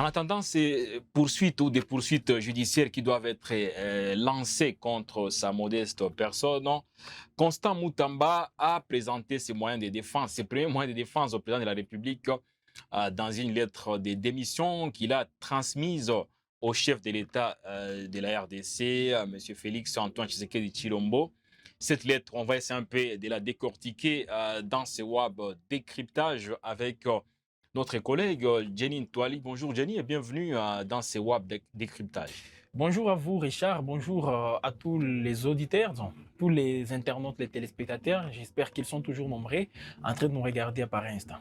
En attendant ces poursuites ou des poursuites judiciaires qui doivent être lancées contre sa modeste personne, Constant Moutamba a présenté ses moyens de défense, ses premiers moyens de défense au président de la République dans une lettre de démission qu'il a transmise au chef de l'État de la RDC, M. Félix Antoine Tshisekedi Chilombo. Cette lettre, on va essayer un peu de la décortiquer dans ce web décryptage avec notre collègue Jenny Ntwali. Bonjour Jenny et bienvenue dans ce web décryptage. Bonjour à vous, Richard. Bonjour à tous les auditeurs, donc, tous les internautes, les téléspectateurs. J'espère qu'ils sont toujours nombreux en train de nous regarder à pareil instant.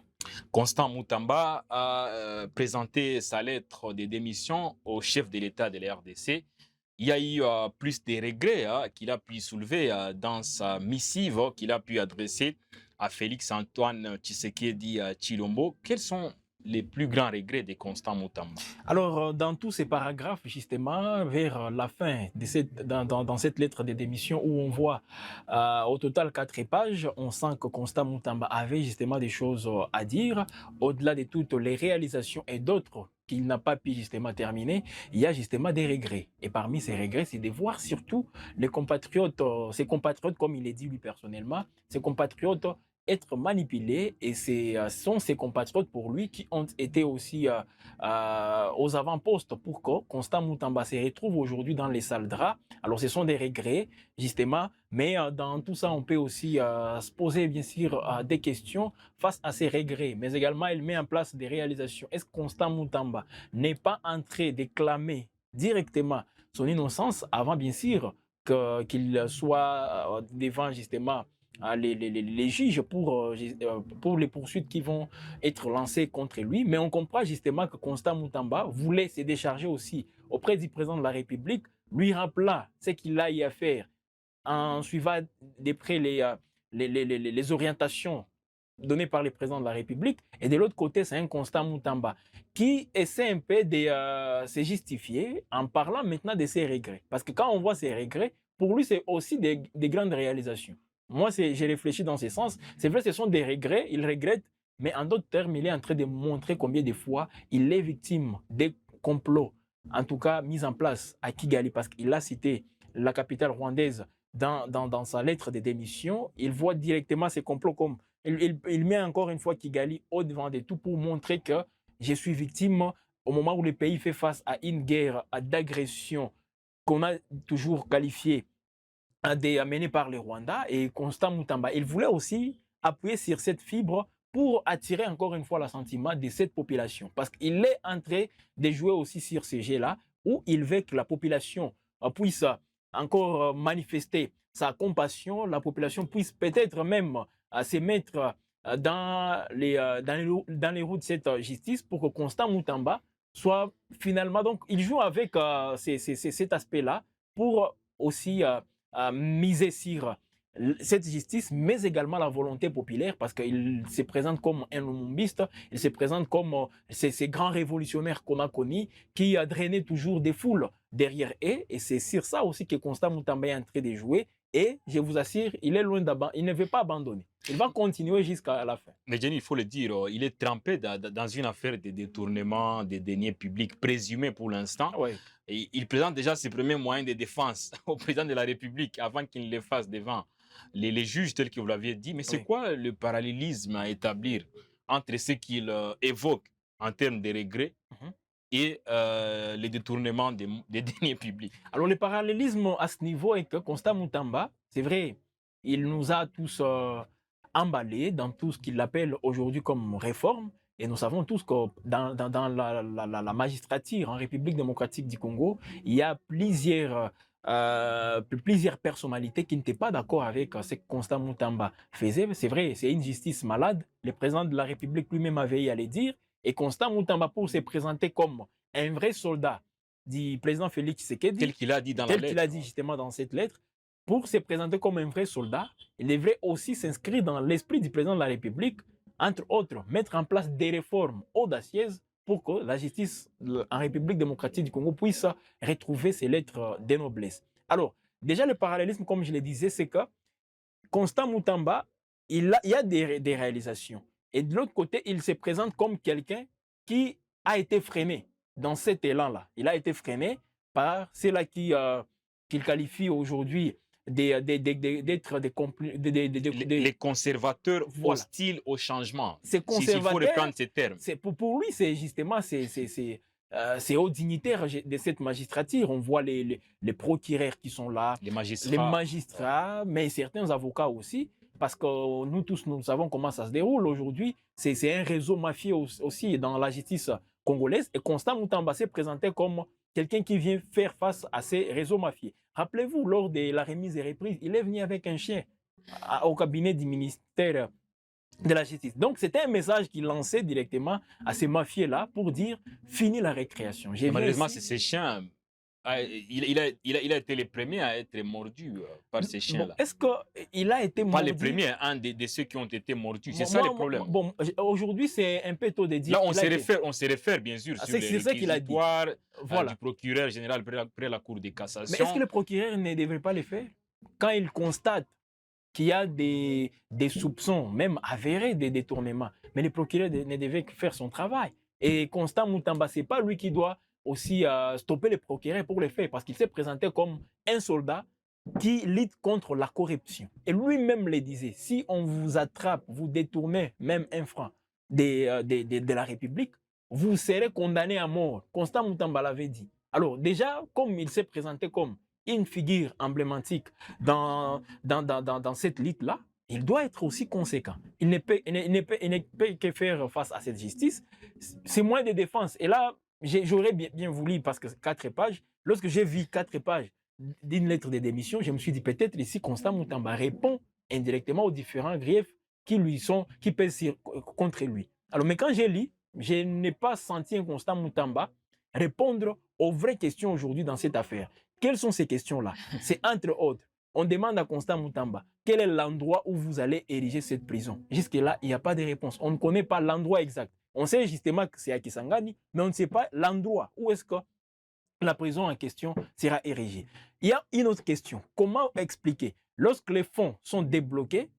Constant Moutamba a présenté sa lettre de démission au chef de l'État de la RDC. Il y a eu plus de regrets qu'il a pu soulever dans sa missive qu'il a pu adresser à Félix-Antoine Tshisekedi Chilombo. Quels sont les plus grands regrets de Constant Moutamba? Alors, dans tous ces paragraphes, justement, vers la fin de dans cette lettre de démission où on voit au total 4 pages, on sent que Constant Moutamba avait justement des choses à dire. Au-delà de toutes les réalisations et d'autres qu'il n'a pas pu justement terminer, il y a justement des regrets. Et parmi ces regrets, c'est de voir surtout les compatriotes, ses compatriotes, comme il est dit lui personnellement, ses compatriotes être manipulés. Et ce sont ses compatriotes pour lui qui ont été aussi aux avant-postes pour que Constant Moutamba se retrouve aujourd'hui dans les salles draps. Alors, ce sont des regrets, justement, mais dans tout ça, on peut aussi se poser, bien sûr, des questions face à ces regrets, mais également, il met en place des réalisations. Est-ce que Constant Moutamba n'est pas en train de clamer directement son innocence avant, bien sûr, qu'il soit devant, justement, les juges pour les poursuites qui vont être lancées contre lui. Mais on comprend justement que Constant Moutamba voulait se décharger aussi auprès du président de la République, lui rappelant ce qu'il a eu à faire en suivant de près les orientations données par le président de la République. Et de l'autre côté, c'est un Constant Moutamba qui essaie un peu de se justifier en parlant maintenant de ses regrets. Parce que quand on voit ses regrets, pour lui, c'est aussi des grandes réalisations. Moi, j'ai réfléchi dans ce sens. C'est vrai, ce sont des regrets, il regrette, mais en d'autres termes, il est en train de montrer combien de fois il est victime des complots, en tout cas mis en place à Kigali, parce qu'il a cité la capitale rwandaise dans sa lettre de démission. Il voit directement ces complots comme... Il met encore une fois Kigali au-devant de tout pour montrer que je suis victime au moment où le pays fait face à une guerre d'agression qu'on a toujours qualifiée menée par le Rwanda. Et Constant Moutamba, il voulait aussi appuyer sur cette fibre pour attirer encore une fois l'assentiment de cette population. Parce qu'il est en train de jouer aussi sur ce jeu-là, où il veut que la population puisse encore manifester sa compassion, la population puisse peut-être même se mettre dans les roues de cette justice pour que Constant Moutamba soit finalement... Donc, il joue avec cet aspect-là pour aussi miser sur cette justice, mais également la volonté populaire, parce qu'il se présente comme un lumumbiste, il se présente comme ces grands révolutionnaires qu'on a connus, qui a drainé toujours des foules derrière eux, et c'est sur ça aussi que Constant Moutamba est en train de jouer, et je vous assure, il est loin d'abandonner, il ne veut pas abandonner, il va continuer jusqu'à la fin. Mais Jenny, il faut le dire, il est trempé dans une affaire de détournement des deniers publics présumés pour l'instant. Oui. Et il présente déjà ses premiers moyens de défense au président de la République avant qu'il ne les fasse devant les juges tels que vous l'aviez dit. Mais c'est Oui. quoi le parallélisme à établir entre ce qu'il évoque en termes de regrets Mhm. et les détournements des deniers publics? Alors, le parallélisme à ce niveau est que Constant Moutamba, c'est vrai, il nous a tous emballés dans tout ce qu'il appelle aujourd'hui comme réforme. Et nous savons tous que dans la magistrature en République démocratique du Congo, il y a plusieurs personnalités qui n'étaient pas d'accord avec ce que Constant Moutamba faisait. C'est vrai, c'est une justice malade. Le président de la République lui-même avait eu à le dire. Et Constant Moutamba, pour se présenter comme un vrai soldat du président Félix Tel Tshisekedi, qu'il a dit dans la tel qu'il a lettre. dit justement dans cette lettre, pour se présenter comme un vrai soldat, il devrait aussi s'inscrire dans l'esprit du président de la République, entre autres, mettre en place des réformes audacieuses pour que la justice en République démocratique du Congo puisse retrouver ses lettres de noblesse. Alors, déjà le parallélisme, comme je le disais, c'est que Constant Moutamba, il y a des réalisations. Et de l'autre côté, il se présente comme quelqu'un qui a été freiné. dans cet élan-là. Il a été freiné par ceux-là qu'il qualifie aujourd'hui d'être Les conservateurs voilà. hostiles au changement. Ces S'il faut conservateurs, reprendre ces termes. pour lui, c'est justement ces hauts dignitaires de cette magistrature. On voit les procureurs qui sont là, Les les magistrats. magistrats, mais certains avocats aussi, parce que nous tous, nous savons comment ça se déroule aujourd'hui. C'est un réseau mafieux aussi dans la justice congolaise. Et Constant Moutamba s'est présenté comme quelqu'un qui vient faire face à ces réseaux mafieux. Rappelez-vous, lors de la remise et reprise, il est venu avec un chien au cabinet du ministère de la justice. Donc, c'était un message qu'il lançait directement à ces mafieux-là pour dire fini la récréation. Malheureusement, ces chiens, il a été le premier à être mordu par ces chiens-là. Bon, est-ce qu'il a été Pas mordu? les premiers, un de ceux qui ont été mordus. C'est ça le problème. Bon, aujourd'hui, c'est un peu tôt de dire. Là, on se réfère bien sûr sur les réquisitoires du procureur général près la Cour de cassation. Mais est-ce que le procureur ne devrait pas le faire? Quand il constate qu'il y a des soupçons, même avérés, des détournements, mais le procureur ne devait que faire son travail. Et Constant Moutamba, ce n'est pas lui qui doit aussi stopper le procureur pour le faire, parce qu'il s'est présenté comme un soldat qui lutte contre la corruption. Et lui-même le disait, si on vous attrape, vous détournez même un franc de la République, vous serez condamné à mort. Constant Moutamba l'avait dit. Alors déjà, comme il s'est présenté comme une figure emblématique dans cette lutte-là, il doit être aussi conséquent. Il ne peut que faire face à cette justice. C'est moins de défense. Et là, j'aurais bien voulu, parce que 4 pages, lorsque j'ai vu 4 pages d'une lettre de démission, je me suis dit peut-être ici, Constant Moutamba répond indirectement aux différents griefs qui pèsent contre lui. Alors, mais quand j'ai lu, je n'ai pas senti un Constant Moutamba répondre aux vraies questions aujourd'hui dans cette affaire. Quelles sont ces questions-là? C'est entre autres, on demande à Constant Moutamba, quel est l'endroit où vous allez ériger cette prison? Jusque-là, il n'y a pas de réponse. On ne connaît pas l'endroit exact. On sait justement que c'est à Kisangani, mais on ne sait pas l'endroit où est-ce que la prison en question sera érigée. Il y a une autre question. Comment expliquer? Lorsque les fonds sont débloqués,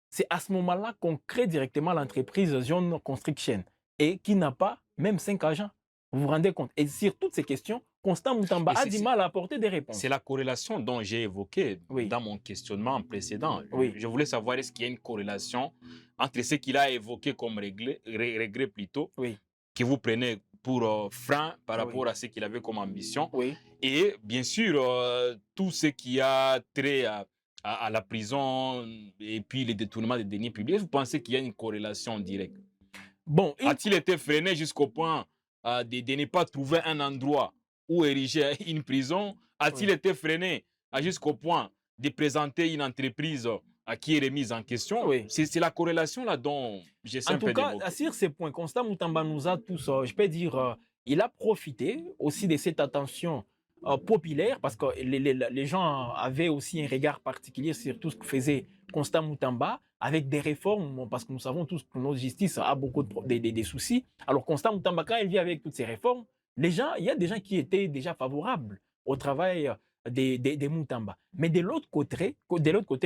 c'est à ce moment-là qu'on crée directement l'entreprise Zion Construction et qui n'a pas même 5 agents. Vous vous rendez compte? Et sur toutes ces questions, Constant Moutamba a du mal à apporter des réponses. C'est la corrélation dont j'ai évoqué dans mon questionnement précédent. Je voulais savoir est-ce qu'il y a une corrélation entre ce qu'il a évoqué comme regret plutôt, que vous prenez pour frein par rapport à ce qu'il avait comme ambition, et bien sûr tout ce qui a trait à la prison et puis les détournements des deniers publics. Vous pensez qu'il y a une corrélation directe? Bon, a-t-il été freiné jusqu'au point de ne pas trouver un endroit où ériger une prison? A-t-il été freiné jusqu'au point de présenter une entreprise qui est remise en question? C'est la corrélation là dont j'essaie un peu d'évoquer. En tout cas, sur ces points, Constant Moutamba nous a tous, je peux dire, il a profité aussi de cette attention populaire, parce que les gens avaient aussi un regard particulier sur tout ce que faisait Constant Moutamba, avec des réformes, parce que nous savons tous que notre justice a beaucoup de soucis. Alors Constant Moutamba, quand il vit avec toutes ces réformes, il y a des gens qui étaient déjà favorables au travail des Moutamba. Mais de l'autre côté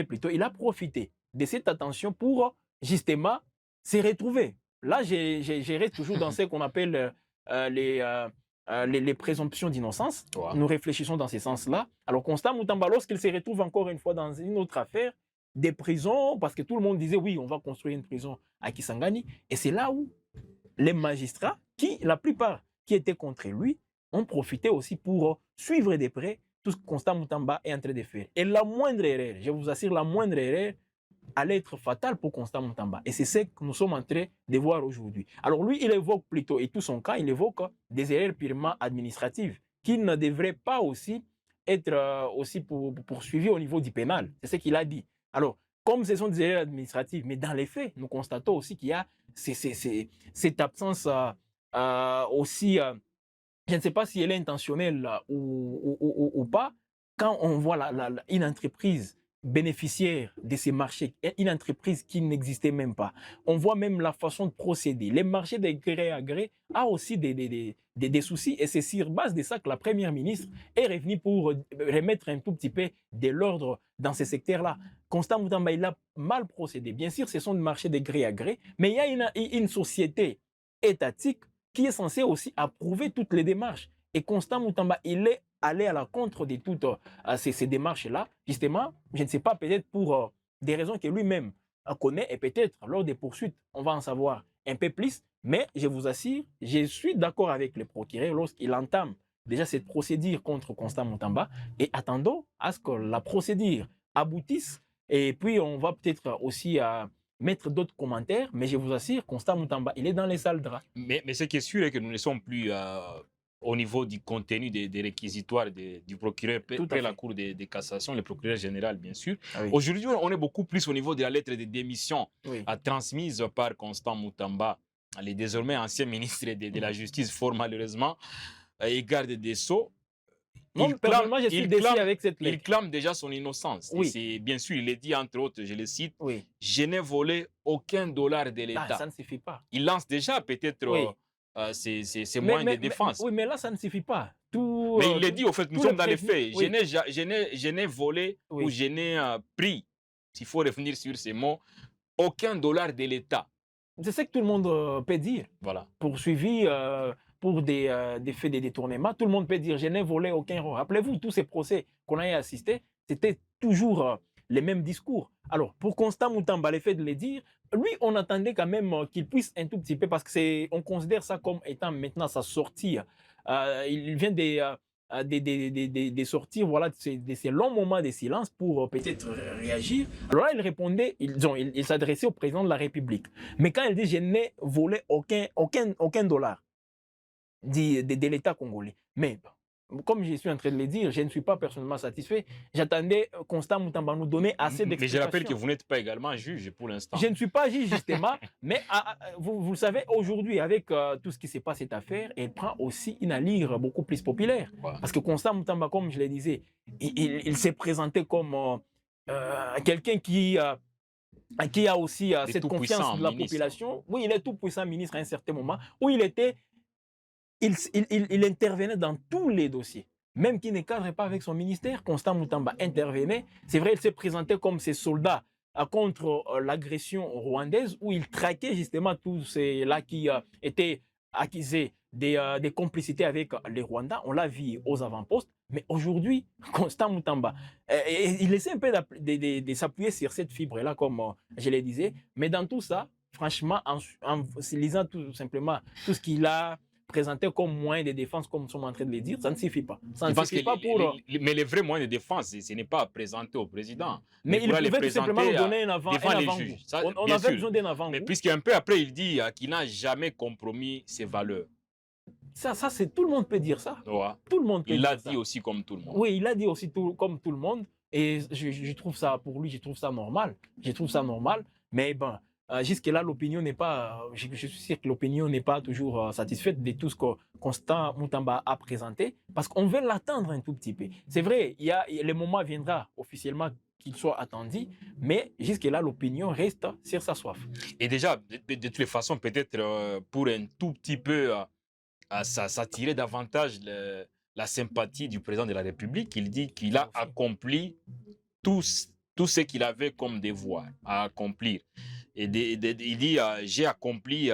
plutôt, il a profité de cette attention pour justement se retrouver. Là, je reste toujours dans ce qu'on appelle les présomptions d'innocence. Nous réfléchissons dans ce sens-là. Alors Constant Moutamba, lorsqu'il se retrouve encore une fois dans une autre affaire, des prisons, parce que tout le monde disait oui, on va construire une prison à Kisangani, et c'est là où les magistrats, la plupart qui étaient contre lui, ont profité aussi pour suivre de près tout ce que Constant Moutamba est en train de faire. Et la moindre erreur, je vous assure, la moindre erreur allait être fatale pour Constant Moutamba. Et c'est ce que nous sommes en train de voir aujourd'hui. Alors lui, il évoque plutôt, et tout son cas, il évoque des erreurs purement administratives qui ne devraient pas aussi être aussi poursuivies au niveau du pénal. C'est ce qu'il a dit. Alors, comme ce sont des erreurs administratives, mais dans les faits, nous constatons aussi qu'il y a cette absence aussi, je ne sais pas si elle est intentionnelle ou pas, quand on voit une entreprise bénéficiaire de ces marchés, une entreprise qui n'existait même pas. On voit même la façon de procéder. Les marchés de gré à gré a aussi des soucis, et c'est sur base de ça que la première ministre est revenue pour remettre un tout petit peu de l'ordre dans ces secteurs-là. Constant Moutamba, il a mal procédé. Bien sûr, ce sont des marchés de gré à gré, mais il y a une société étatique qui est censé aussi approuver toutes les démarches. Et Constant Moutamba, il est allé à la contre de toutes ces démarches-là. Justement, je ne sais pas, peut-être pour des raisons que lui-même connaît, et peut-être lors des poursuites, on va en savoir un peu plus. Mais je vous assure, je suis d'accord avec le procureur lorsqu'il entame déjà cette procédure contre Constant Moutamba et attendons à ce que la procédure aboutisse. Et puis, on va peut-être aussi mettre d'autres commentaires, mais je vous assure, Constant Moutamba, il est dans les sales draps. Mais ce qui est sûr est que nous ne sommes plus au niveau du contenu des réquisitoires du procureur près la Cour de cassation, le procureur général, bien sûr. Ah oui. Aujourd'hui, on est beaucoup plus au niveau de la lettre de démission Oui. transmise par Constant Moutamba, le désormais ancien ministre de la Justice, fort malheureusement, et garde des Sceaux. Non, personnellement, je suis déçu avec cette lettre. Il clame déjà son innocence. Oui. Et bien sûr, il est dit, entre autres, je le cite, Oui. je n'ai volé aucun dollar de l'État. Ah, ça ne suffit pas. Il lance déjà peut-être Oui. ses moyens de défense. Oui, mais là, ça ne suffit pas. Mais il le dit, au fait, nous sommes dans les faits. Oui. Je n'ai volé ou je n'ai pris, s'il faut revenir sur ces mots, aucun dollar de l'État. C'est ce que tout le monde peut dire. Voilà. Poursuivi pour des faits de détournement, tout le monde peut dire je n'ai volé aucun euro. Rappelez-vous, tous ces procès qu'on a assistés, c'était toujours les mêmes discours. Alors, pour Constant Moutamba, le fait de les dire, lui, on attendait quand même qu'il puisse un tout petit peu, parce qu'on considère ça comme étant maintenant sa sortie. Il vient de sortir voilà, de ces longs moments de silence pour peut-être réagir. Alors là, il répondait, il s'adressait au président de la République. Mais quand il dit je n'ai volé aucun dollar de l'État congolais, mais comme je suis en train de le dire, je ne suis pas personnellement satisfait. J'attendais Constant Moutamba nous donner assez d'explications. Mais je rappelle que vous n'êtes pas également juge pour l'instant. Je ne suis pas juge justement, mais vous savez, aujourd'hui, avec tout ce qui se passe cette affaire, elle prend aussi une allure beaucoup plus populaire. Voilà. Parce que Constant Moutamba, comme je le disais, il s'est présenté comme quelqu'un qui a aussi cette confiance de la population. Oui, il est tout puissant ministre à un certain moment, où il intervenait dans tous les dossiers. Même qui ne cadre pas avec son ministère, Constant Moutamba intervenait. C'est vrai, il s'est présenté comme ces soldats contre l'agression rwandaise, où il traquait justement tous ceux-là qui étaient accusés des complicités avec les Rwandais. On l'a vu aux avant-postes. Mais aujourd'hui, Constant Moutamba, il essaie un peu de s'appuyer sur cette fibre-là, comme je le disais. Mais dans tout ça, franchement, en lisant tout simplement tout ce qu'il a présenté comme moyen de défense, comme nous sommes en train de le dire, ça ne suffit pas. Ça ne suffit pas pour... Mais les vrais moyens de défense, ce n'est pas présenter au président. Mais il pouvait tout simplement nous donner un avant-goût. On avait besoin d'un avant-goût. Mais puisqu'un peu après, il dit qu'il n'a jamais compromis ses valeurs. Ça c'est tout le monde peut dire ça. Ouais. Tout le monde peut dire ça. Il l'a dit aussi comme tout le monde. Oui, il l'a dit aussi comme tout le monde. Et je trouve ça, pour lui, je trouve ça normal. Je trouve ça normal. Mais bon, jusque-là, l'opinion n'est pas, je suis sûr que l'opinion n'est pas toujours satisfaite de tout ce que Constant Moutamba a présenté, parce qu'on veut l'attendre un tout petit peu. C'est vrai, le moment viendra officiellement qu'il soit attendu, mais jusque-là, l'opinion reste sur sa soif. Et déjà, de toutes les façons, peut-être pour un tout petit peu s'attirer davantage la sympathie du président de la République, il dit qu'il a accompli tout ce qu'il avait comme devoir à accomplir. Et il dit, j'ai accompli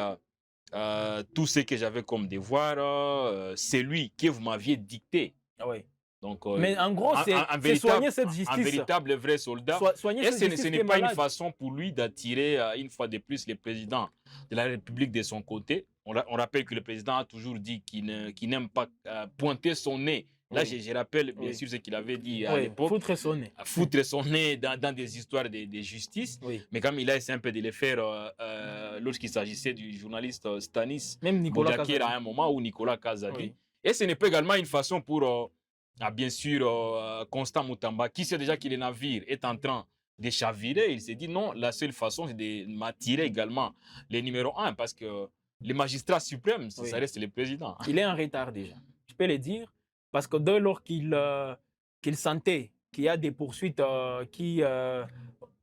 tout ce que j'avais comme devoir, c'est lui que vous m'aviez dicté. Ah oui. Donc, mais en gros, c'est soigner cette justice. Un véritable vrai soldat. Et ce n'est pas une façon pour lui d'attirer une fois de plus le président de la République de son côté. On rappelle que le président a toujours dit qu'il n'aime pas pointer son nez. Là, je rappelle bien sûr ce qu'il avait dit à l'époque. Foutre son nez. Foutre son nez dans des histoires de justice. Oui. Mais comme il a essayé un peu de le faire lorsqu'il s'agissait du journaliste Stanis. Même Nicolas Kazadi. À un moment où Nicolas Kazadi. Oui. Et ce n'est pas également une façon pour, bien sûr, Constant Moutamba, qui sait déjà que le navire est en train de chavirer. Il s'est dit non, la seule façon, c'est de m'attirer également les numéro 1, parce que le magistrat suprême, ça reste le président. Il est en retard déjà. Je peux le dire. Parce que dès lors qu'il sentait qu'il y a des poursuites qui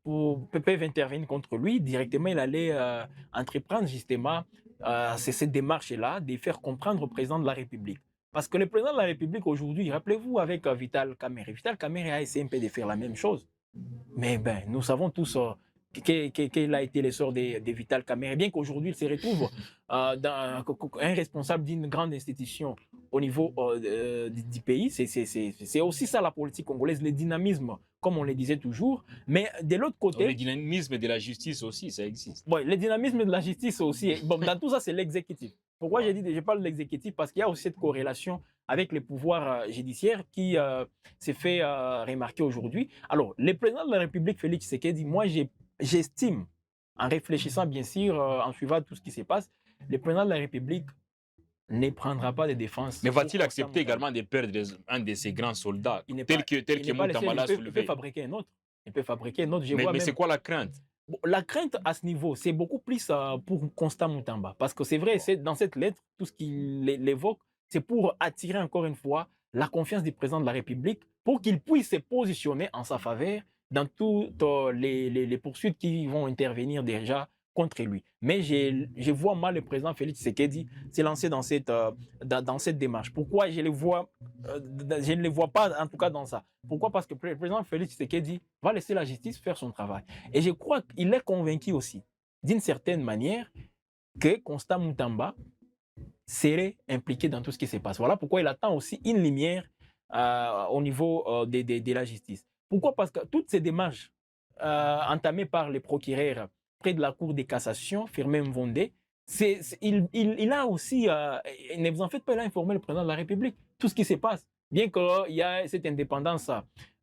peuvent intervenir contre lui, directement, il allait entreprendre justement cette démarche-là de faire comprendre au président de la République. Parce que le président de la République aujourd'hui, rappelez-vous avec Vital Kamerhe a essayé un peu de faire la même chose. Mais ben, nous savons tous quel a été l'essor de Vital Kamerhe, bien qu'aujourd'hui il se retrouve un responsable d'une grande institution au niveau du pays. C'est aussi ça la politique congolaise, le dynamisme, comme on le disait toujours. Mais de l'autre Le côté, dynamisme de la justice aussi, ça existe. bon, le dynamisme de la justice aussi, bon, dans tout ça, c'est l'exécutif. Pourquoi je parle de l'exécutif? Parce qu'il y a aussi cette corrélation avec les pouvoirs judiciaires qui s'est fait remarquer aujourd'hui. Alors, le président de la République, Félix Tshisekedi, moi, j'estime, en réfléchissant bien sûr, en suivant tout ce qui se passe, le président de la République ne prendra pas de défense. Mais va-t-il accepter également de perdre un de ses grands soldats, tel que Moutamba l'a soulevé? Il peut fabriquer un autre. Il peut fabriquer un autre. Mais c'est quoi la crainte? Bon, la crainte à ce niveau, c'est beaucoup plus pour Constant Moutamba. Parce que c'est vrai, dans cette lettre, tout ce qu'il évoque, c'est pour attirer encore une fois la confiance du président de la République pour qu'il puisse se positionner en sa faveur dans toutes les poursuites qui vont intervenir déjà contre lui. Mais je vois mal le président Félix Tshisekedi se lancer dans cette démarche. Pourquoi je ne le vois pas en tout cas dans ça? Pourquoi? Parce que le président Félix Tshisekedi va laisser la justice faire son travail. Et je crois qu'il est convaincu aussi, d'une certaine manière, que Constant Moutamba serait impliqué dans tout ce qui se passe. Voilà pourquoi il attend aussi une lumière au niveau de la justice. Pourquoi? Parce que toutes ces démarches entamées par les procureurs près de la Cour de cassation, Firmin Mvondé, il a aussi, ne vous en faites pas, il a informé le président de la République, tout ce qui se passe. Bien qu'il y a cette indépendance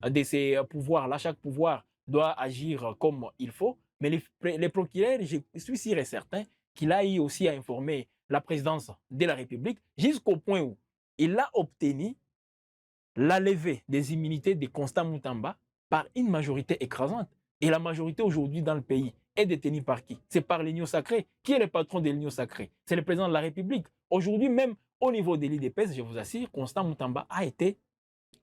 de ces pouvoirs-là, chaque pouvoir doit agir comme il faut, mais les procureurs, je suis sûr et certain qu'il a eu aussi à informer la présidence de la République jusqu'au point où il a obtenu la levée des immunités de Constant Moutamba par une majorité écrasante. Et la majorité aujourd'hui dans le pays est détenue par qui? C'est par l'Union sacrée. Qui est le patron de l'Union sacrée? C'est le président de la République. Aujourd'hui, même au niveau de l'IDPS, je vous assure, Constant Moutamba a été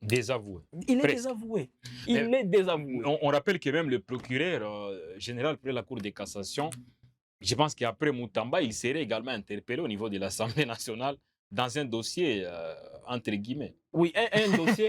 désavoué. Il est désavoué. Il est désavoué. On rappelle que même le procureur général près la Cour de cassation, je pense qu'après Moutamba, il serait également interpellé au niveau de l'Assemblée nationale dans un dossier, entre guillemets. Oui, un dossier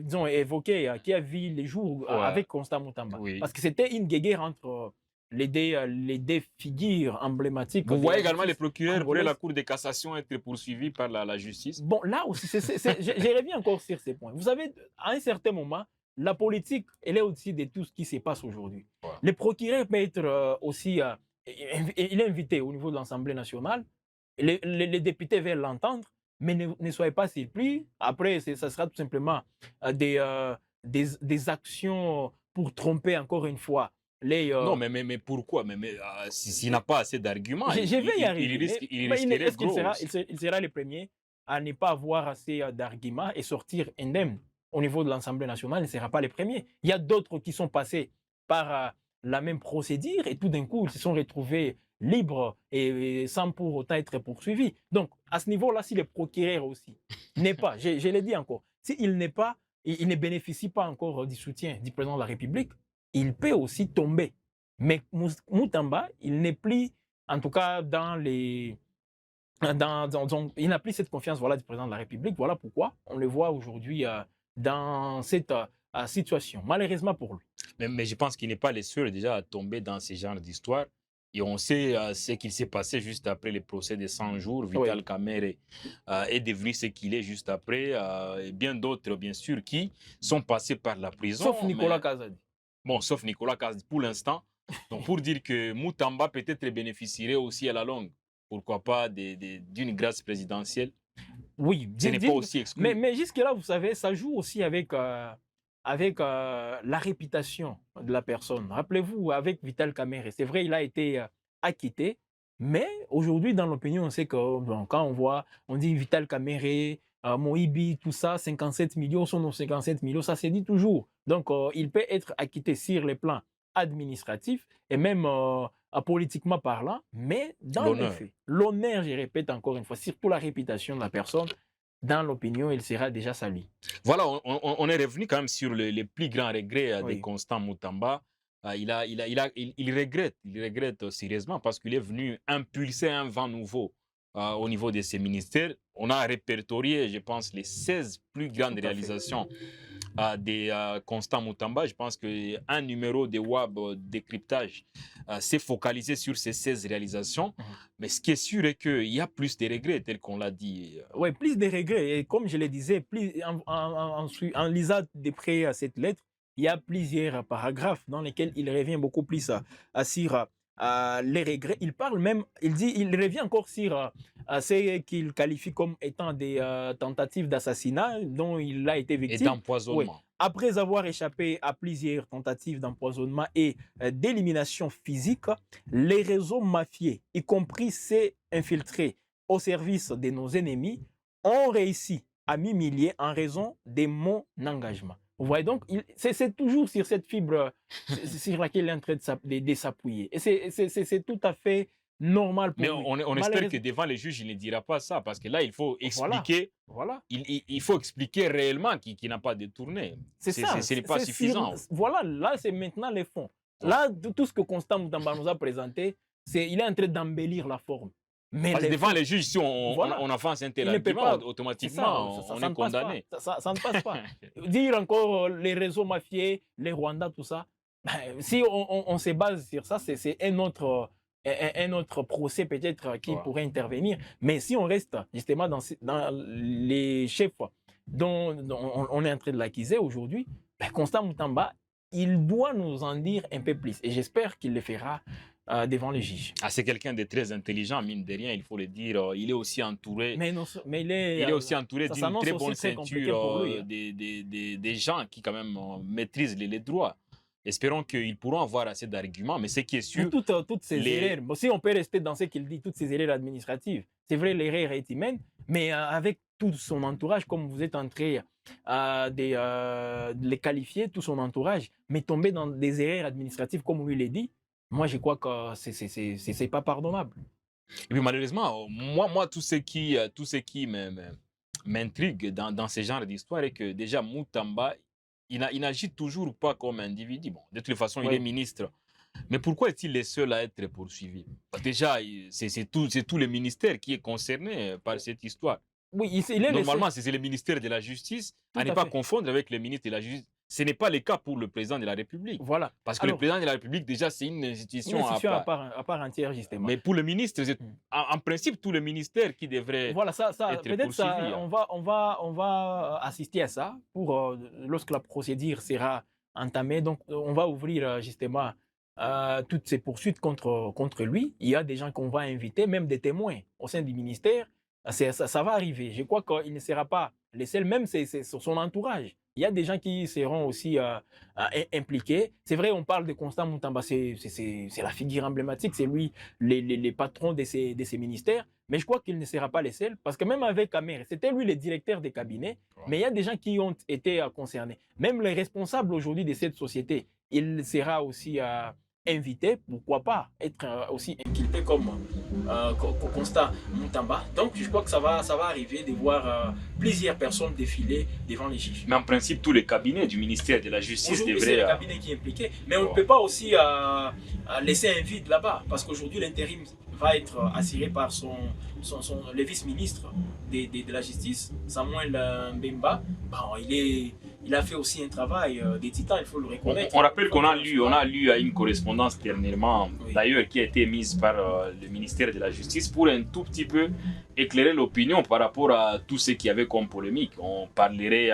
disons, évoqué, qui a vu les jours avec Constant Moutamba. Oui. Parce que c'était une guéguerre entre les deux figures emblématiques. Vous voyez également les procureurs près la Cour de cassation être poursuivis par la justice. Bon, là aussi, je reviens encore sur ces points. Vous savez, à un certain moment, la politique, elle est au-dessus de tout ce qui se passe aujourd'hui. Ouais. Le procureur peut être aussi, il est invité au niveau de l'Assemblée nationale. Les députés veulent l'entendre, mais ne soyez pas surpris. Après, ça sera tout simplement des actions pour tromper encore une fois. Non, mais pourquoi? S'il n'a pas assez d'arguments, il vais y arriver. Il sera le premier à ne pas avoir assez d'arguments et sortir indemne au niveau de l'Assemblée nationale. Il ne sera pas le premier. Il y a d'autres qui sont passés par la même procédure et tout d'un coup, ils se sont retrouvés libres et sans pour autant être poursuivis. Donc, à ce niveau-là, si le procureur aussi n'est pas, je l'ai dit encore, s'il n'est pas, il ne bénéficie pas encore du soutien du président de la République, il peut aussi tomber. Mais Moutamba, il n'est plus, en tout cas, il n'a plus cette confiance voilà, du président de la République. Voilà pourquoi on le voit aujourd'hui dans cette situation, malheureusement pour lui. Mais je pense qu'il n'est pas le seul déjà à tomber dans ce genre d'histoire. Et on sait ce qu'il s'est passé juste après le procès de 100 jours. Vital Kamerhe est devenu ce qu'il est juste après. Et bien d'autres, bien sûr, qui sont passés par la prison. Sauf Nicolas Kazadi. Bon, sauf Nicolas Kazadi pour l'instant. Donc, pour dire que Moutamba peut-être bénéficierait aussi à la longue. Pourquoi pas d'une grâce présidentielle? Oui, ce n'est pas aussi exclu. Mais jusque-là, vous savez, ça joue aussi avec la réputation de la personne. Rappelez-vous, avec Vital Kamerhe, c'est vrai, il a été acquitté, mais aujourd'hui, dans l'opinion, on sait que bon, quand on dit Vital Kamerhe, Moïbi, tout ça, 57 millions, son nom 57 millions, ça se dit toujours. Donc, il peut être acquitté sur les plans administratifs et même politiquement parlant, mais dans les faits, l'honneur, je répète encore une fois, surtout la réputation de la personne, dans l'opinion, il sera déjà salué. Voilà, on est revenu quand même sur les plus grands regrets de Constant Moutamba. Il regrette sérieusement parce qu'il est venu impulser un vent nouveau au niveau de ses ministères. On a répertorié, je pense, les 16 plus grandes réalisations Constant Moutamba. Je pense qu'un numéro de WAB décryptage s'est focalisé sur ces 16 réalisations. Mais ce qui est sûr est qu'il y a plus de regrets, tel qu'on l'a dit. Oui, plus de regrets. Et comme je le disais, en lisant de près cette lettre, il y a plusieurs paragraphes dans lesquels il revient beaucoup plus sur les regrets. Il parle même, il revient encore sur ce qu'il qualifie comme étant des tentatives d'assassinat dont il a été Et victime. Oui. d'empoisonnement. Après avoir échappé à plusieurs tentatives d'empoisonnement et d'élimination physique, les réseaux mafieux, y compris ceux infiltrés au service de nos ennemis, ont réussi à m'humilier en raison de mon engagement. Vous voyez donc, c'est toujours sur cette fibre sur laquelle il est en train de s'appuyer. Et c'est tout à fait normal pour Mais lui. on espère que devant les juges, il ne dira pas ça, parce que là, il faut Voilà, expliquer, voilà. il faut expliquer réellement qu'il n'a pas détourné. C'est ça. Ce n'est pas suffisant. Voilà, là, c'est maintenant les fonds. Là, tout ce que Constant Moutamba nous a présenté, il est en train d'embellir la forme. Mais Parce que devant les juges, si voilà, on avance un tel il ne peut argument, pas. automatiquement, on Ça est ne passe pas. condamné. Ça ne passe pas. Dire encore les réseaux mafieux, les Rwandais, tout ça, ben, si on se base sur ça, c'est un autre procès peut-être qui Ouais. pourrait intervenir. Mais si on reste justement dans les chefs dont on est en train de l'accuser aujourd'hui, ben, Constant Moutamba, il doit nous en dire un peu plus. Et j'espère qu'il le fera devant les juges. Ah, c'est quelqu'un de très intelligent, mine de rien, il faut le dire. Il est aussi entouré, Mais, non, mais il est aussi entouré ça d'une s'annonce très aussi bonne très compliqué ceinture pour lui, hein. des gens qui quand même maîtrisent les droits. Espérons qu'ils pourront avoir assez d'arguments, mais ce qui est Mais sûr, toutes ces erreurs, bon, si on peut rester dans ce qu'il dit, toutes ces erreurs administratives, c'est vrai, l'erreur est humaine, mais avec tout son entourage, comme vous êtes en train de les qualifier, tout son entourage, mais tomber dans des erreurs administratives, comme lui l'a dit, moi je crois que c'est pas pardonnable. et puis malheureusement, moi tout ce qui m'intrigue dans ce genre d'histoire est que déjà Moutamba, il n'agit toujours pas comme individu. Bon, de toute façon, il est Oui. ministre. Mais pourquoi est-il le seul à être poursuivi? Déjà, c'est tout le ministère qui est concerné par cette histoire. Oui, il est Normalement, c'est le ministère de la Justice, Tout à ne à pas fait. confondre avec le ministre de la Justice. Ce n'est pas le cas pour le président de la République. Voilà. Parce que le Alors, président de la République, déjà, c'est une une institution à institution part. à part entière, justement. Mais pour le ministre, c'est Mm. en principe tout le ministère qui devrait Voilà, être peut-être ça, poursuivi. on va assister à ça pour lorsque la procédure sera entamée. Donc, on va ouvrir justement toutes ces poursuites contre lui. Il y a des gens qu'on va inviter, même des témoins au sein du ministère. Ça va arriver. Je crois qu'il ne sera pas le seul, même c'est son entourage. Il y a des gens qui seront aussi impliqués. C'est vrai, on parle de Constant Moutamba, c'est la figure emblématique, c'est lui les patrons de ces ministères. Mais je crois qu'il ne sera pas le seul, parce que même avec Amer, c'était lui le directeur des cabinets, mais il y a des gens qui ont été concernés. Même les responsables aujourd'hui de cette société, il sera aussi invité, pourquoi pas, être aussi inculpé comme Constant Moutamba. Donc je crois que ça va arriver de voir plusieurs personnes défiler devant les juges. Mais en principe, tous les cabinets du ministère de la Justice Aujourd'hui, c'est devraient. le cabinet qui est impliqué, mais on ne peut pas aussi laisser un vide là-bas, parce qu'aujourd'hui, l'intérim va être assuré par le vice-ministre de la Justice, Samuel Mbemba. Bon, il a fait aussi un travail des titans, il faut le reconnaître. On rappelle qu'on a lu à une correspondance dernièrement, Oui. d'ailleurs, qui a été mise par le ministère de la Justice pour un tout petit peu éclairer l'opinion par rapport à tout ce qu'il y avait comme polémique. On parlerait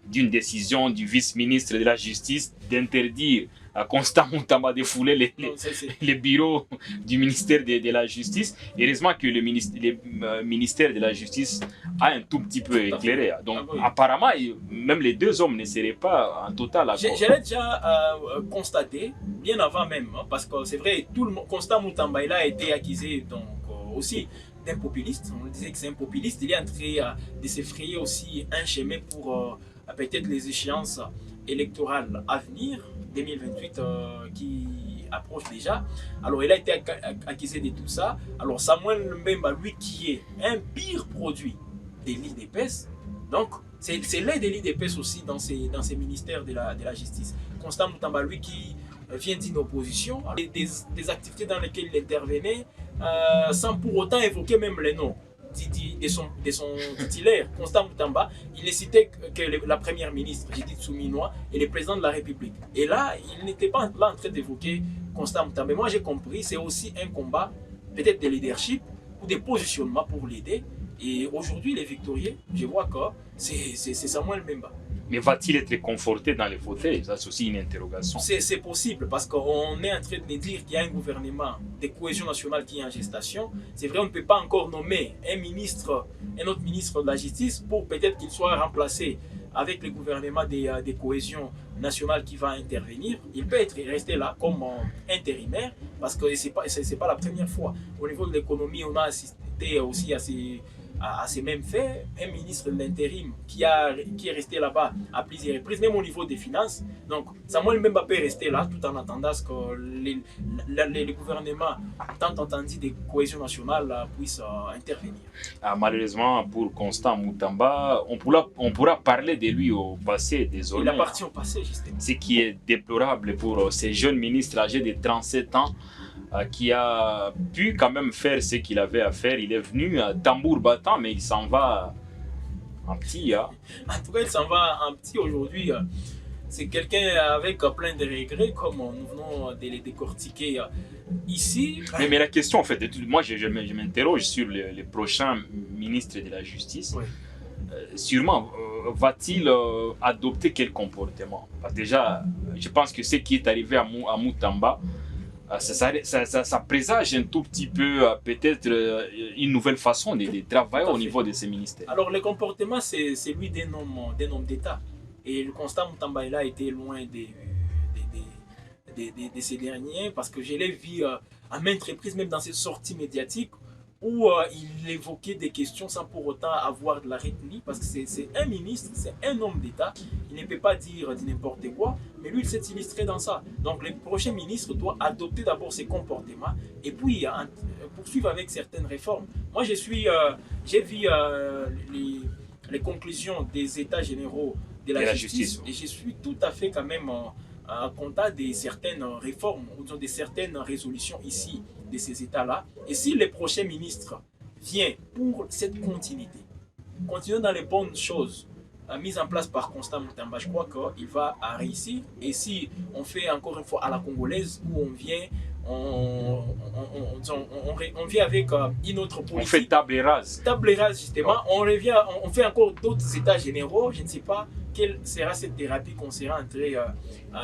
d'une décision du vice-ministre de la Justice d'interdire à Constant Moutamba de fouler les bureaux du ministère de la Justice. Heureusement que le ministère de la Justice a un tout petit peu éclairé. Donc, oui. apparemment, même les deux hommes ne seraient pas en total accord. Je l'ai déjà constaté, bien avant même, hein, parce que c'est vrai, Constant Moutamba, il a été accusé donc, aussi d'un populiste. On disait que c'est un populiste. Il est en train de se frayer aussi un chemin pour peut-être les échéances électorales à venir, 2028 qui approche déjà. Alors, il a été accusé de tout ça. Alors, Samuel Mbemba, lui, qui est un pire produit des lits d'épaisse, donc c'est l'aide des lits d'épaisse aussi dans ces ministères de la justice. Constant Moutamba, lui, qui vient d'une opposition, des activités dans lesquelles il intervenait, sans pour autant évoquer même les noms de son titulaire, Constant Moutamba, il ne citait que la première ministre, Judith Souminois, et le président de la République. Et là, il n'était pas là en train d'évoquer Constant Moutamba. Mais moi, j'ai compris, c'est aussi un combat, peut-être de leadership ou de positionnement pour l'aider. Et aujourd'hui, les victorieux, je vois que c'est Samuel Mbemba. Mais va-t-il être conforté dans les fauteuils? Ça, c'est aussi une interrogation. C'est possible parce qu'on est en train de dire qu'il y a un gouvernement de cohésion nationale qui est en gestation. C'est vrai, on ne peut pas encore nommer un autre ministre de la Justice pour peut-être qu'il soit remplacé avec le gouvernement de cohésion nationale qui va intervenir. Il peut être resté là comme intérimaire parce que ce n'est pas la première fois. Au niveau de l'économie, on a assisté aussi à ces mêmes faits, un ministre de l'intérim qui est resté là-bas à plusieurs reprises, même au niveau des finances. Donc, Samuel Mbemba peut rester là tout en attendant que les gouvernements tant entendus de cohésion nationale puissent intervenir. Malheureusement, pour Constant Moutamba, on pourra parler de lui au passé, désolé. Il appartient au passé, justement. Ce qui est déplorable pour ces jeunes ministres âgés de 37 ans, qui a pu quand même faire ce qu'il avait à faire. Il est venu tambour battant, mais il s'en va en petit. Hein. En tout cas, il s'en va en petit aujourd'hui. C'est quelqu'un avec plein de regrets, comme nous venons de les décortiquer ici. Mais la question, en fait, moi, je m'interroge sur les prochains ministres de la Justice. Oui. Sûrement, va-t-il adopter quel comportement? Parce que déjà, je pense que ce qui est arrivé à Moutamba, ça présage un tout petit peu peut-être une nouvelle façon de travailler au niveau de ces ministères. Alors le comportement, c'est celui d'un homme d'État. Et le Constant Moutamba a été loin de ces derniers parce que je l'ai vu à maintes reprises, même dans ses sorties médiatiques, où il évoquait des questions sans pour autant avoir de la retenue, parce que c'est un ministre, c'est un homme d'État, il ne peut pas dire n'importe quoi, mais lui il s'est illustré dans ça. Donc le prochain ministre doit adopter d'abord ses comportements et puis poursuivre avec certaines réformes. Moi j'ai vu les conclusions des états généraux de la justice, et je suis tout à fait quand même content de certaines réformes ou de certaines résolutions ici de ces états-là. Et si le prochain ministre vient pour cette continuité, continuer dans les bonnes choses mises en place par Constant Moutamba, je crois qu'il va réussir. Et si on fait encore une fois à la congolaise, où on vient, on vient avec une autre politique. On fait table rase. Table rase, justement. On fait encore d'autres états généraux. Je ne sais pas quelle sera cette thérapie qu'on sera en train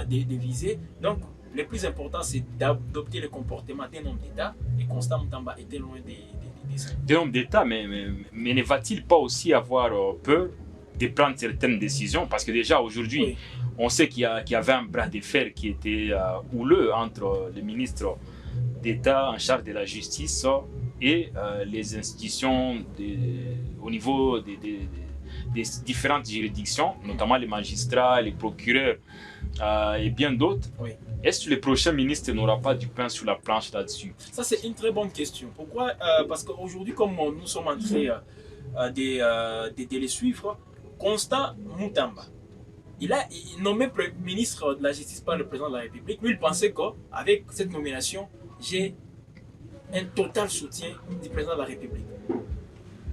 de viser. Donc, le plus important, c'est d'adopter le comportement d'un homme d'État. Et Constant Moutamba était loin de ça. D'un homme d'État, mais ne va-t-il pas aussi avoir peur de prendre certaines décisions? Parce que déjà, aujourd'hui, oui, on sait qu'il y avait un bras de fer qui était houleux entre le ministre d'État en charge de la justice et les institutions au niveau des différentes juridictions, notamment les magistrats, les procureurs et bien d'autres. Oui. Est-ce que le prochain ministre n'aura pas du pain sur la planche là-dessus? Ça, c'est une très bonne question. Pourquoi? Parce qu'aujourd'hui, comme nous sommes en train de les suivre, Constant Moutamba, il a nommé ministre de la Justice par le président de la République. Lui, il pensait qu'avec cette nomination, j'ai un total soutien du président de la République.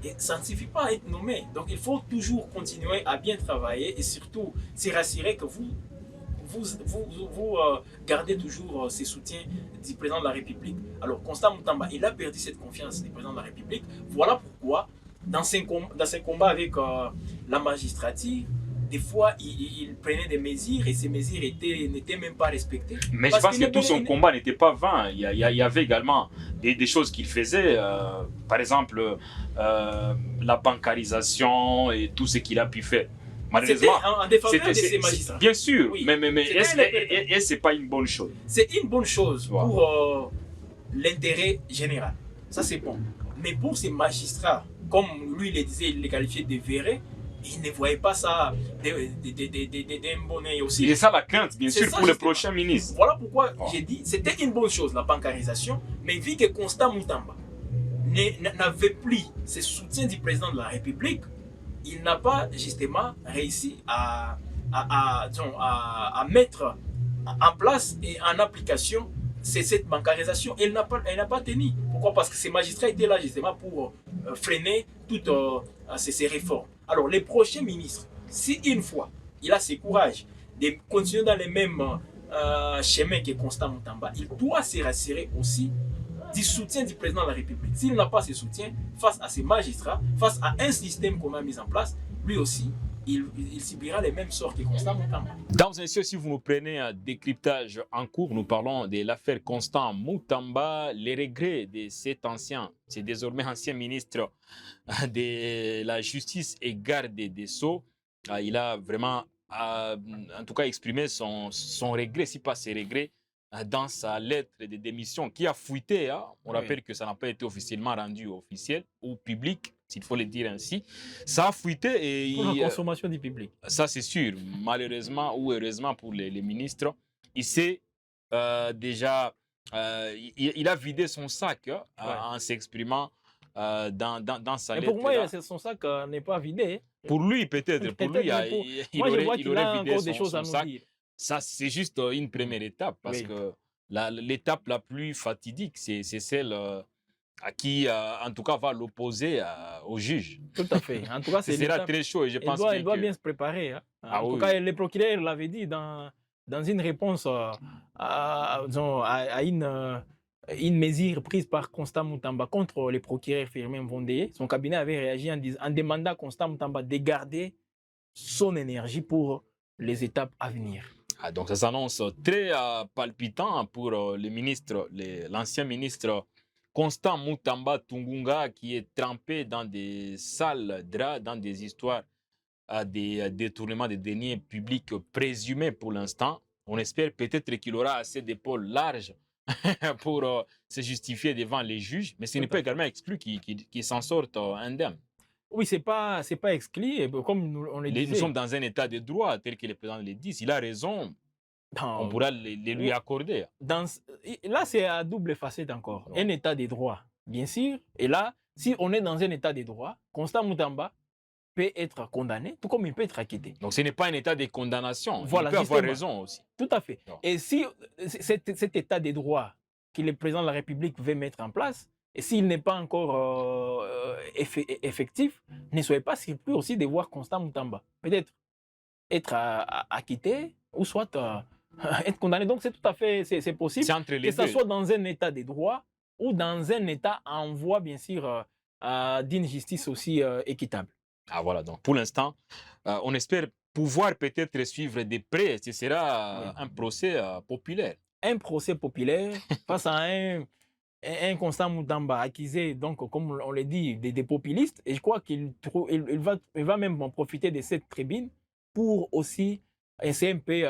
Et ça ne suffit pas à être nommé. Donc, il faut toujours continuer à bien travailler et surtout se rassurer que vous gardez toujours ces soutiens du président de la République. Alors, Constant Moutamba, il a perdu cette confiance du président de la République. Voilà pourquoi, dans ses combats avec la magistrature, des fois, il prenait des mesures et ces mesures n'étaient même pas respectées. Mais je pense que tout son combat n'était pas vain. Il y avait également des choses qu'il faisait. Par exemple, la bancarisation et tout ce qu'il a pu faire. Malheureusement, en défaveur de ces magistrats. Bien sûr, oui, mais est-ce que ce n'est pas une bonne chose? C'est une bonne chose pour l'intérêt général. Ça, c'est bon. Mais pour ces magistrats, comme lui le disait, il les qualifiait de véreux, il ne voyait pas ça d'un bon oeil aussi. Et ça la crainte, bien sûr, pour le prochain ministre. Voilà pourquoi j'ai dit c'était une bonne chose, la bancarisation, mais vu que Constant Moutamba n'avait plus ce soutien du président de la République, il n'a pas justement réussi à mettre en place et en application cette bancarisation, elle n'a pas tenu. Pourquoi? Parce que ces magistrats étaient là justement pour freiner toutes ces réformes. Alors, les prochains ministres, si une fois il a ce courage de continuer dans les mêmes chemins que Constant Moutamba, il doit se rassurer aussi du soutien du président de la République. S'il n'a pas ce soutien face à ces magistrats, face à un système qu'on a mis en place, lui aussi, il subira les mêmes sorts que Constant Moutamba. Dames et messieurs, si vous nous prenez un décryptage en cours, nous parlons de l'affaire Constant Moutamba, les regrets de cet ancien, c'est désormais ancien ministre de la Justice et garde des Sceaux. Il a vraiment, en tout cas, exprimé son regret, si pas ses regrets, dans sa lettre de démission qui a fuité. On rappelle que ça n'a pas été officiellement rendu officiel ou public, s'il faut le dire ainsi. Ça a fuité et... Pour la consommation du public. Ça, c'est sûr. Malheureusement ou heureusement pour les ministres, il s'est déjà... il a vidé son sac en s'exprimant dans sa lettre. Mais pour moi, son sac n'est pas vidé. Pour lui, peut-être. Pour lui, il aurait vidé des choses à nous sac. dire. Ça, c'est juste une première étape parce que l'étape la plus fatidique, c'est celle à qui, en tout cas, va l'opposer au juge. Tout à fait. En tout cas, ce sera très chaud et je pense qu'il doit bien se préparer. Hein. En tout cas, le procureur l'avait dit dans une réponse à une mesure prise par Constant Moutamba contre le procureur Firmin Vondé. Son cabinet avait réagi en demandant à Constant Moutamba de garder son énergie pour les étapes à venir. Donc ça s'annonce très palpitant pour l'ancien ministre Constant Moutamba Tungunga qui est trempé dans des sales draps, dans des histoires des détournements des deniers publics présumés pour l'instant. On espère peut-être qu'il aura assez d'épaules larges pour se justifier devant les juges, mais ce n'est pas également exclu qu'il s'en sorte indemne. Oui, c'est pas exclu. Comme on le disait. Nous sommes dans un état de droit, tel que le président le dit. S'il a raison, on pourra les lui accorder. Là, c'est à double facette encore. Un état de droit, bien sûr. Et là, si on est dans un état de droit, Constant Moutamba peut être condamné, tout comme il peut être acquitté. Donc ce n'est pas un état de condamnation. Voilà, il peut avoir raison aussi. Tout à fait. Non. Et si cet état de droit que le président de la République veut mettre en place, et s'il n'est pas encore effectif, ne soyez pas surpris aussi de voir Constant Moutamba peut-être être acquitté ou soit être condamné. Donc c'est tout à fait c'est possible que ça soit dans un état de droit ou dans un état en voie, bien sûr, d'une justice aussi équitable. Ah voilà, donc pour l'instant, on espère pouvoir peut-être suivre de près. Ce sera un procès populaire. Un procès populaire face à un Constant Moutamba accusé, donc, comme on le dit, des populistes. Et je crois qu'il va même profiter de cette tribune pour aussi essayer un peu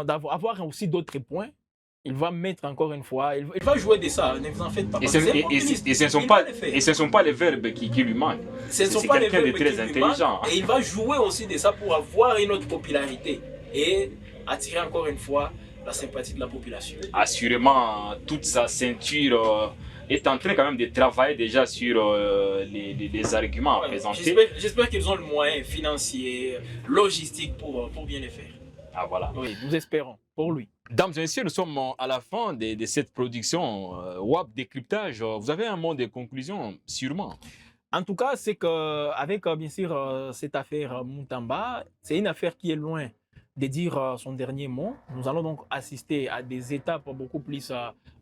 d'avoir aussi d'autres points. Il va mettre encore une fois, il va jouer de ça, ne vous en faites pas. Et ce ne sont pas les verbes qui lui manquent. Ce ne sont pas les verbes de très intelligent. Et il va jouer aussi de ça pour avoir une autre popularité et attirer encore une fois la sympathie de la population. Assurément, toute sa ceinture est en train quand même de travailler déjà sur les arguments à présenter. J'espère qu'ils ont le moyen financier, logistique pour bien les faire. Ah voilà. Oui, nous espérons pour lui. Dames et messieurs, nous sommes à la fin de cette production WAP Décryptage. Vous avez un mot de conclusion, sûrement. En tout cas, c'est qu'avec bien sûr cette affaire Moutamba, c'est une affaire qui est loin de dire son dernier mot. Nous allons donc assister à des étapes beaucoup plus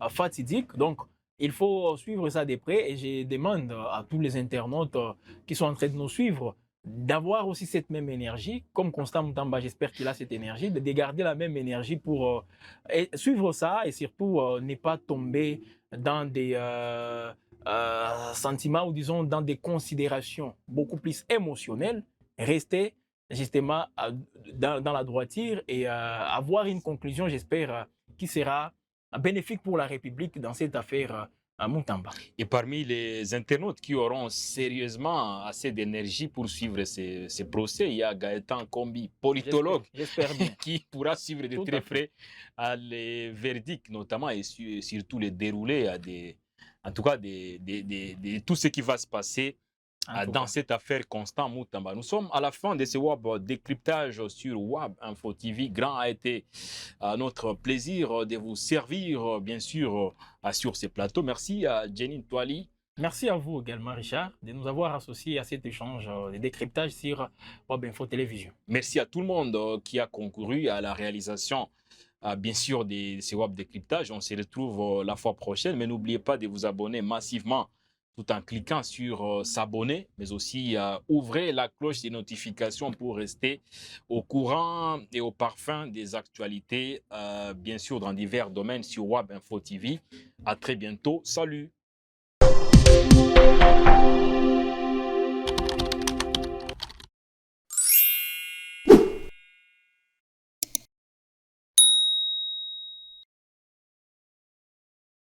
fatidiques. Donc, il faut suivre ça de près et je demande à tous les internautes qui sont en train de nous suivre d'avoir aussi cette même énergie. Comme Constant Moutamba, j'espère qu'il a cette énergie, de garder la même énergie pour suivre ça et surtout ne pas tomber dans des sentiments ou disons dans des considérations beaucoup plus émotionnelles. Rester justement dans la droiture et avoir une conclusion, j'espère, qui sera bénéfique pour la République dans cette affaire à Moutamba. Et parmi les internautes qui auront sérieusement assez d'énergie pour suivre ces procès, il y a Gaëtan Kombi, politologue, qui pourra suivre de très près les verdicts, notamment et surtout les déroulés, en tout cas de tout ce qui va se passer En tout dans cas. cette affaire Constant Moutamba. Nous sommes à la fin de ce web décryptage sur Web Info TV. Grand a été notre plaisir de vous servir, bien sûr, sur ces plateaux. Merci à Jenny Toali. Merci à vous également, Richard, de nous avoir associés à cet échange de décryptage sur Web Info Télévision. Merci à tout le monde qui a concouru à la réalisation, bien sûr, de ces web décryptages. On se retrouve la fois prochaine, mais n'oubliez pas de vous abonner massivement tout en cliquant sur s'abonner, mais aussi ouvrez la cloche des notifications pour rester au courant et au parfum des actualités, bien sûr, dans divers domaines sur Web Info TV. À très bientôt. Salut!